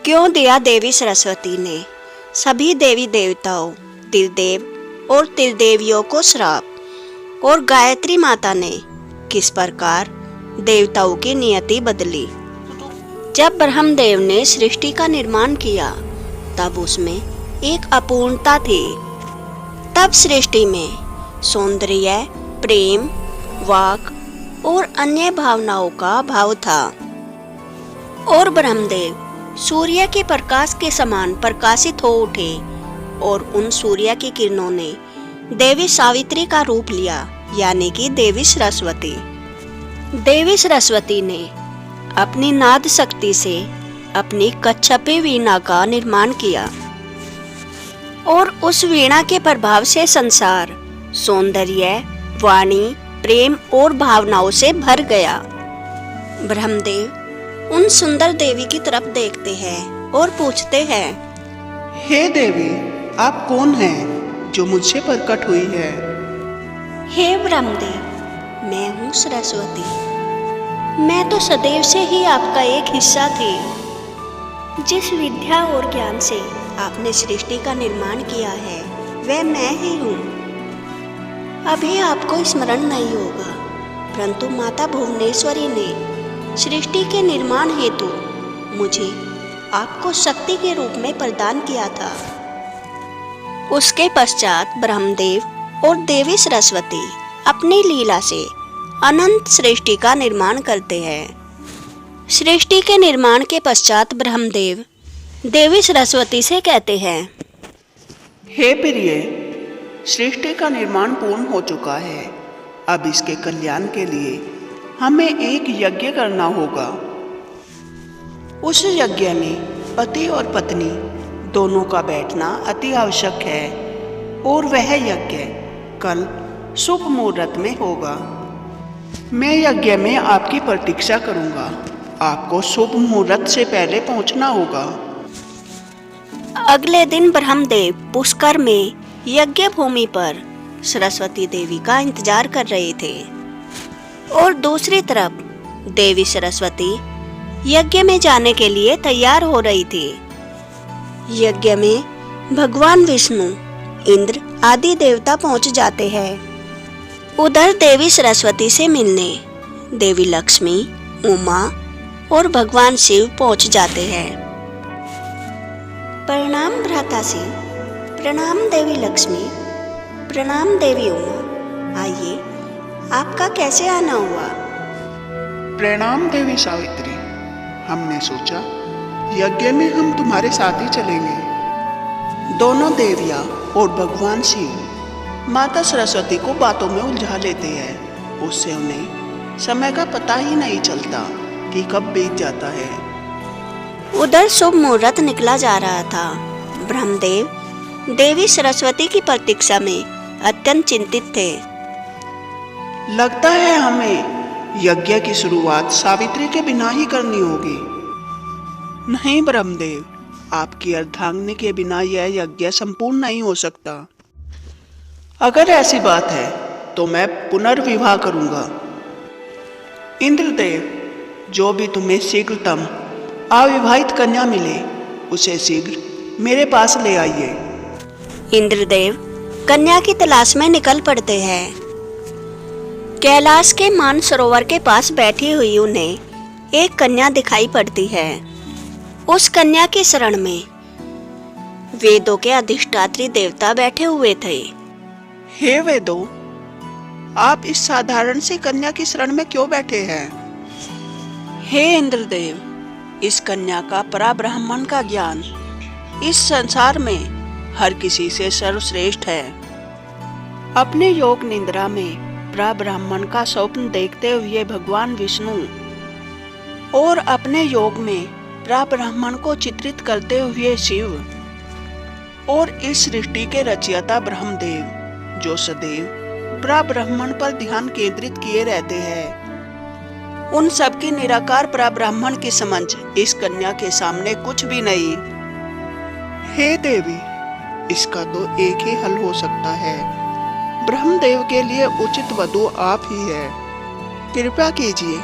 क्यों दिया देवी सरस्वती ने सभी देवी देवताओं, त्रिदेव और त्रिदेवियों को श्राप, और गायत्री माता ने किस प्रकार देवताओं की नियति बदली। जब ब्रह्मदेव ने सृष्टि का निर्माण किया तब उसमें एक अपूर्णता थी। तब सृष्टि में सौंदर्य, प्रेम, वाक और अन्य भावनाओं का भाव था, और ब्रह्मदेव सूर्य के प्रकाश के समान प्रकाशित हो उठे, और उन सूर्य की किरणों ने देवी सावित्री का रूप लिया, यानी कि देवी सरस्वती। देवी सरस्वती ने अपनी नाद शक्ति से अपनी कच्छपी वीणा का निर्माण किया, और उस वीणा के प्रभाव से संसार सौंदर्य, वाणी, प्रेम और भावनाओं से भर गया। ब्रह्मदेव उन सुंदर देवी की तरफ देखते हैं और पूछते हैं, हे देवी, आप कौन हैं जो मुझसे प्रकट हुई है? हे ब्रह्मदेव, मैं हूँ सरस्वती। मैं तो सदैव से ही आपका एक हिस्सा थी। जिस विद्या और ज्ञान से आपने सृष्टि का निर्माण किया है वह मैं ही हूँ। अभी आपको स्मरण नहीं होगा, परंतु माता भुवनेश्वरी ने सृष्टि के निर्माण हेतु मुझे आपको शक्ति के रूप में प्रदान किया था। उसके पश्चात ब्रह्मदेव और देवी सरस्वती अपनी लीला से अनंत सृष्टि का निर्माण करते हैं। सृष्टि के निर्माण के पश्चात ब्रह्मदेव देवी सरस्वती से कहते हैं, हे प्रिय, सृष्टि का निर्माण पूर्ण हो चुका है। अब इसके कल्याण के लिए हमें एक यज्ञ करना होगा। उस यज्ञ में पति और पत्नी दोनों का बैठना अति आवश्यक है, और वह यज्ञ कल शुभ मुहूर्त में होगा। मैं यज्ञ में आपकी प्रतीक्षा करूंगा। आपको शुभ मुहूर्त से पहले पहुंचना होगा। अगले दिन ब्रह्मदेव पुष्कर में यज्ञ भूमि पर सरस्वती देवी का इंतजार कर रहे थे, और दूसरी तरफ देवी सरस्वती यज्ञ में जाने के लिए तैयार हो रही थी। यज्ञ में भगवान विष्णु, इंद्र आदि देवता पहुंच जाते हैं। उधर देवी सरस्वती से मिलने देवी लक्ष्मी, उमा और भगवान शिव पहुंच जाते हैं। प्रणाम भ्रातासी, प्रणाम देवी लक्ष्मी, प्रणाम देवी उमा। आइए, आपका कैसे आना हुआ? प्रणाम देवी सावित्री। हमने सोचा यज्ञ में हम तुम्हारे साथ ही चलेंगे। दोनों देवियाँ और भगवान शिव माता सरस्वती को बातों में उलझा लेते हैं। उससे उन्हें समय का पता ही नहीं चलता कि कब बीत जाता है। उधर शुभ मुहूर्त निकला जा रहा था। ब्रह्मदेव देवी सरस्वती की प्रतीक्षा में अत्यंत चिंतित थे। लगता है हमें यज्ञ की शुरुआत सावित्री के बिना ही करनी होगी। नहीं ब्रह्मदेव, आपकी अर्धांगिनी के बिना यह यज्ञ संपूर्ण नहीं हो सकता। अगर ऐसी बात है तो मैं पुनर्विवाह करूंगा। इंद्रदेव, जो भी तुम्हें शीघ्रतम अविवाहित कन्या मिले उसे शीघ्र मेरे पास ले आइए। इंद्रदेव कन्या की तलाश में निकल पड़ते हैं। कैलाश के मानसरोवर के पास बैठी हुई उन्हें एक कन्या दिखाई पड़ती है। उस कन्या की शरण में वेदों के अधिष्ठात्री देवता बैठे हुए थे। हे वेदों, आप इस साधारण सी कन्या की शरण में क्यों बैठे हैं? हे इंद्रदेव, इस कन्या का पराब्रह्मण का ज्ञान इस संसार में हर किसी से सर्वश्रेष्ठ है। अपने योग निद्रा में पराब्रह्मण का स्वप्न देखते हुए भगवान विष्णु और अपने योग में पराब्रह्मण को चित्रित करते हुए शिव और इस सृष्टि के रचयिता ब्रह्मदेव, जो सदैव पराब्रह्मण पर ध्यान केंद्रित किए रहते हैं, उन सबकी निराकार पराब्रह्मण की समझ इस कन्या के सामने कुछ भी नहीं। हे देवी, इसका तो एक ही हल हो सकता है। ब्रह्मदेव के लिए उचित वधु आप ही है। कृपया कीजिए,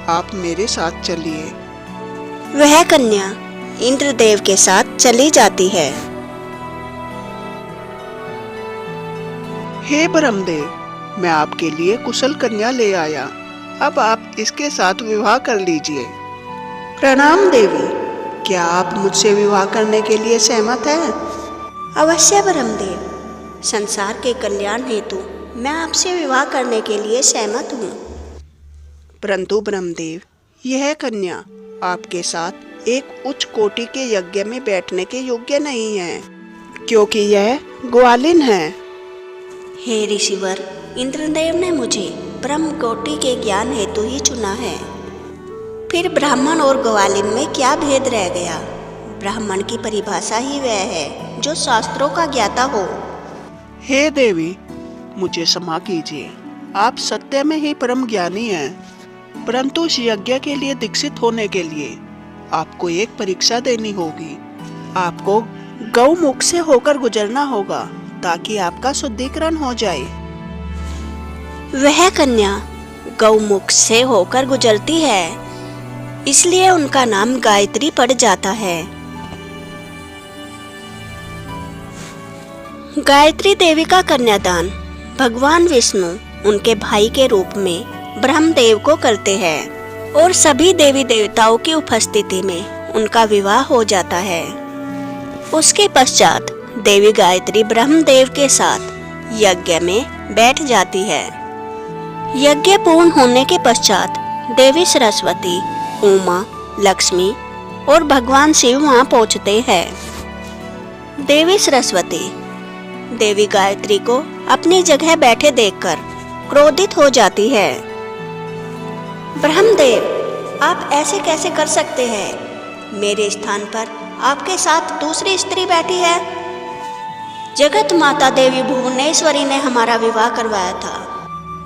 आप मेरे साथ चलिए। वह कन्या इंद्रदेव के साथ चली जाती है। हे ब्रह्मदेव, मैं आपके लिए कुशल कन्या ले आया। अब आप इसके साथ विवाह कर लीजिए। प्रणाम देवी, क्या आप मुझसे विवाह करने के लिए सहमत हैं? अवश्य ब्रह्मदेव, संसार के कल्याण हेतु मैं आपसे विवाह करने के लिए सहमत हूँ। परंतु ब्रह्मदेव, यह कन्या आपके साथ एक उच्च कोटि के यज्ञ में बैठने के योग्य नहीं है, क्योंकि यह ग्वालिन है। हे ऋषिवर, इंद्रदेव ने मुझे ब्रह्म कोटि के ज्ञान हेतु ही चुना है। फिर ब्राह्मण और ग्वालिन में क्या भेद रह गया? ब्राह्मण की परिभाषा ही वह है जो शास्त्रों का ज्ञाता हो। हे देवी, मुझे क्षमा कीजिए। आप सत्य में ही परम ज्ञानी हैं, परंतु इस यज्ञ के लिए दीक्षित होने के लिए आपको एक परीक्षा देनी होगी। आपको गौमुख से होकर गुजरना होगा ताकि आपका शुद्धिकरण हो जाए। वह कन्या गौमुख से होकर गुजरती है, इसलिए उनका नाम गायत्री पड़ जाता है। गायत्री देवी का कन्यादान भगवान विष्णु उनके भाई के रूप में ब्रह्मदेव को करते हैं और सभी देवी देवताओं की उपस्थिति में उनका विवाह हो जाता है। उसके पश्चात देवी गायत्री ब्रह्मदेव के साथ यज्ञ में बैठ जाती है। यज्ञ पूर्ण होने के पश्चात देवी सरस्वती, उमा, लक्ष्मी और भगवान शिव वहां पहुंचते हैं। देवी सरस्वती देवी गायत्री को अपनी जगह बैठे देखकर क्रोधित हो जाती है। ब्रह्मदेव, आप ऐसे कैसे कर सकते हैं? मेरे स्थान पर आपके साथ दूसरी स्त्री बैठी है। जगत माता देवी भुवनेश्वरी ने हमारा विवाह करवाया था।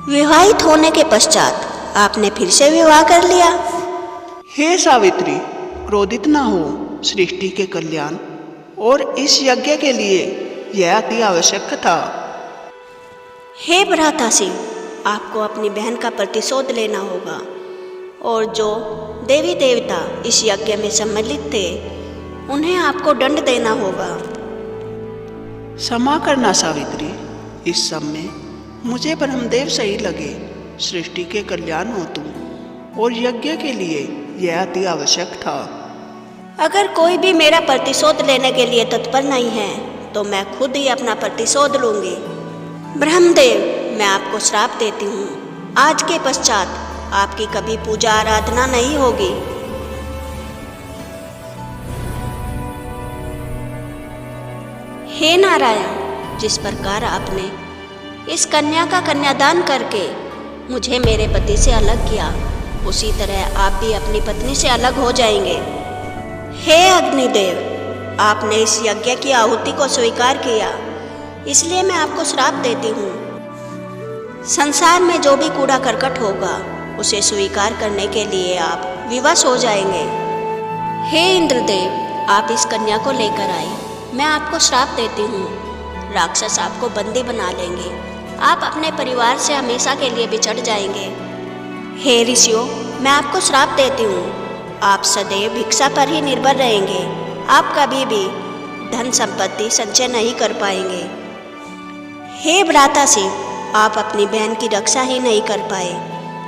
विवाहित होने के पश्चात आपने फिर से विवाह कर लिया। हे सावित्री, क्रोधित न हो। सृष्टि के कल्याण और इस यज्ञ के लिए यह अति आवश्यक था। हे भ्राता शिव, आपको अपनी बहन का प्रतिशोध लेना होगा और जो देवी देवता इस यज्ञ में सम्मिलित थे उन्हें आपको दंड देना होगा। क्षमा करना सावित्री, इस सब में मुझे ब्रह्मदेव सही लगे। सृष्टि के कल्याण हेतु और यज्ञ के लिए यह अति आवश्यक था। अगर कोई भी मेरा प्रतिशोध लेने के लिए तत्पर नहीं है तो मैं खुद ही अपना प्रतिशोध लूंगी। ब्रह्मदेव, मैं आपको श्राप देती हूँ। आज के पश्चात आपकी कभी पूजा आराधना नहीं होगी। हे नारायण, जिस प्रकार आपने इस कन्या का कन्यादान करके मुझे मेरे पति से अलग किया, उसी तरह आप भी अपनी पत्नी से अलग हो जाएंगे। हे अग्निदेव, आपने इस यज्ञ की आहुति को स्वीकार किया, इसलिए मैं आपको श्राप देती हूँ। संसार में जो भी कूड़ा करकट होगा उसे स्वीकार करने के लिए आप विवश हो जाएंगे। हे इंद्रदेव, आप इस कन्या को लेकर आए। मैं आपको श्राप देती हूँ। राक्षस आपको बंदी बना लेंगे। आप अपने परिवार से हमेशा के लिए बिछड़ जाएंगे। हे ऋषियों, मैं आपको श्राप देती हूँ। आप सदैव भिक्षा पर ही निर्भर रहेंगे। आप कभी भी धन संपत्ति संचय नहीं कर पाएंगे। हे भ्राता शिव, आप अपनी बहन की रक्षा ही नहीं कर पाए।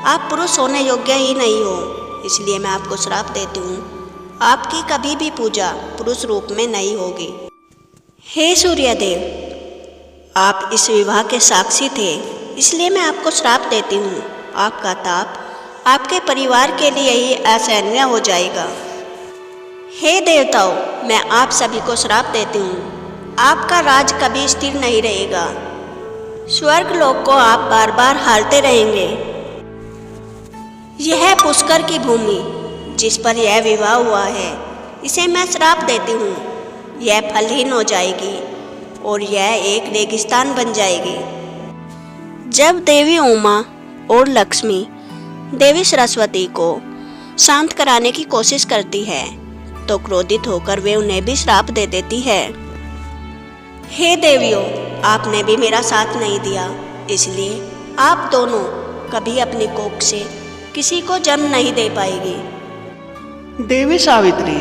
आप पुरुष होने योग्य ही नहीं हो, इसलिए मैं आपको श्राप देती हूँ। आपकी कभी भी पूजा पुरुष रूप में नहीं होगी। हे सूर्यदेव, आप इस विवाह के साक्षी थे, इसलिए मैं आपको श्राप देती हूँ। आपका ताप आपके परिवार के लिए ही असहनीय हो जाएगा। हे देवताओं, मैं आप सभी को श्राप देती हूँ। आपका राज कभी स्थिर नहीं रहेगा। स्वर्ग लोक को आप बार बार हारते रहेंगे। यह पुष्कर की भूमि जिस पर यह विवाह हुआ है, इसे मैं श्राप देती हूँ। यह फलहीन हो जाएगी और यह एक रेगिस्तान बन जाएगी। जब देवी उमा और लक्ष्मी देवी सरस्वती को शांत कराने की कोशिश करती है तो क्रोधित होकर वे उन्हें भी श्राप दे देती है। हे देवियों, आपने भी मेरा साथ नहीं दिया, इसलिए आप दोनों कभी अपनी कोख से किसी को जन्म नहीं दे पाएगी। देवी सावित्री,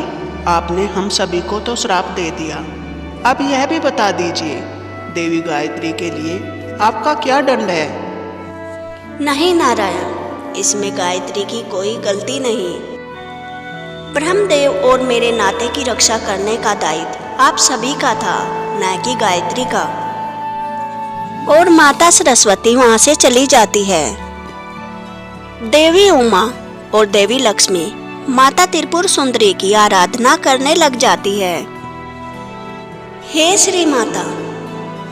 आपने हम सभी को तो श्राप दे दिया, अब यह भी बता दीजिए देवी गायत्री के लिए आपका क्या दंड है? नहीं नारायण, इसमें गायत्री की कोई गलती नहीं। ब्रह्मदेव और मेरे नाते की रक्षा करने का दायित्व आप सभी का था, न कि गायत्री का। और माता सरस्वती वहां से चली जाती है। देवी उमा और देवी लक्ष्मी माता त्रिपुर सुंदरी की आराधना करने लग जाती है। हे श्री माता,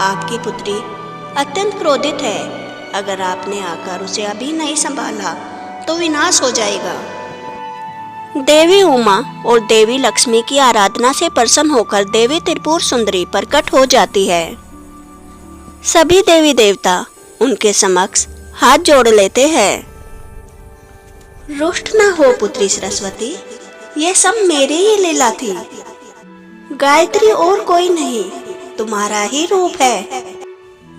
आपकी पुत्री अत्यंत क्रोधित है। अगर आपने आकर उसे अभी नहीं संभाला तो विनाश हो जाएगा। देवी उमा और देवी लक्ष्मी की आराधना से प्रसन्न होकर देवी त्रिपुर सुंदरी प्रकट हो जाती है। सभी देवी देवता उनके समक्ष हाथ जोड़ लेते हैं। रुष्ट न हो पुत्री सरस्वती, ये सब मेरी ही लीला थी। गायत्री और कोई नहीं, तुम्हारा ही रूप है।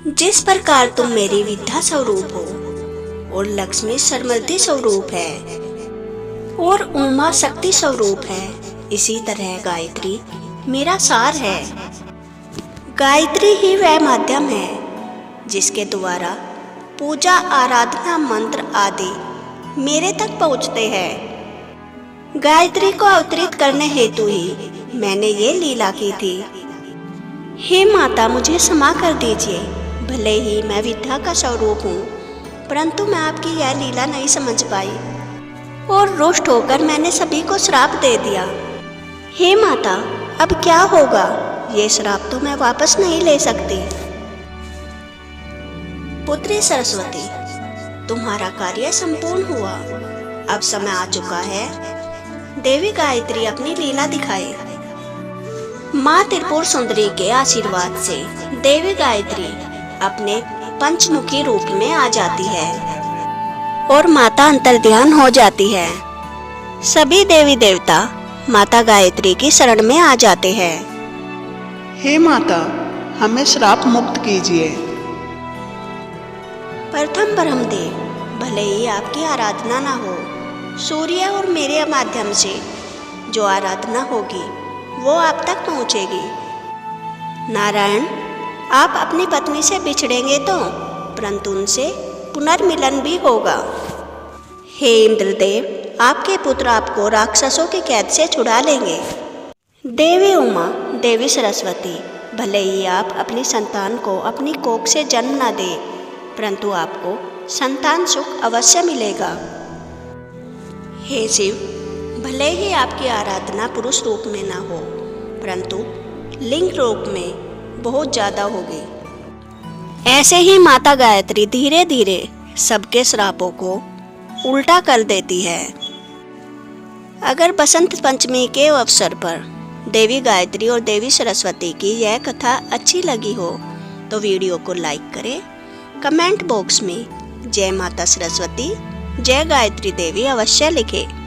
जिस प्रकार तुम मेरी विद्या स्वरूप हो और लक्ष्मी समृद्धि स्वरूप है और उमा शक्ति स्वरूप है, इसी तरह गायत्री मेरा सार है। गायत्री ही वह माध्यम है जिसके द्वारा पूजा, आराधना, मंत्र आदि मेरे तक पहुंचते हैं। गायत्री को अवतरित करने हेतु ही मैंने ये लीला की थी। हे माता, मुझे क्षमा कर दीजिए। भले ही मैं विद्या का स्वरूप हूँ, परंतु मैं आपकी यह लीला नहीं समझ पाई और रुष्ट होकर मैंने सभी को श्राप दे दिया। हे माता, अब क्या होगा? ये श्राप तो मैं वापस नहीं ले सकती। पुत्री सरस्वती, तुम्हारा कार्य संपूर्ण हुआ। अब समय आ चुका है देवी गायत्री अपनी लीला दिखाए। माँ त्रिपुर सुंदरी के आशीर्वाद से देवी गायत्री अपने पंचमुखी रूप में आ जाती है और माता अंतर्ध्यान हो जाती है। सभी देवी देवता माता गायत्री की शरण में आ जाते हैं। हे माता, हमें श्राप मुक्त कीजिए। प्रथम ब्रह्मदेव, भले ही आपकी आराधना ना हो, सूर्य और मेरे माध्यम से जो आराधना होगी वो आप तक पहुंचेगी। नारायण, आप अपनी पत्नी से बिछड़ेंगे तो, परंतु उनसे पुनर्मिलन भी होगा। हे इंद्रदेव, आपके पुत्र आपको राक्षसों की कैद से छुड़ा लेंगे। देवी उमा, देवी सरस्वती, भले ही आप अपनी संतान को अपनी कोख से जन्म न दें, परंतु आपको संतान सुख अवश्य मिलेगा। हे शिव, भले ही आपकी आराधना पुरुष रूप में न हो, परंतु लिंग रूप में बहुत ज़्यादा होगी। ऐसे ही माता गायत्री धीरे धीरे सबके श्रापों को उल्टा कर देती है। अगर बसंत पंचमी के अवसर पर देवी गायत्री और देवी सरस्वती की यह कथा अच्छी लगी हो तो वीडियो को लाइक करें, कमेंट बॉक्स में जय माता सरस्वती, जय गायत्री देवी अवश्य लिखें।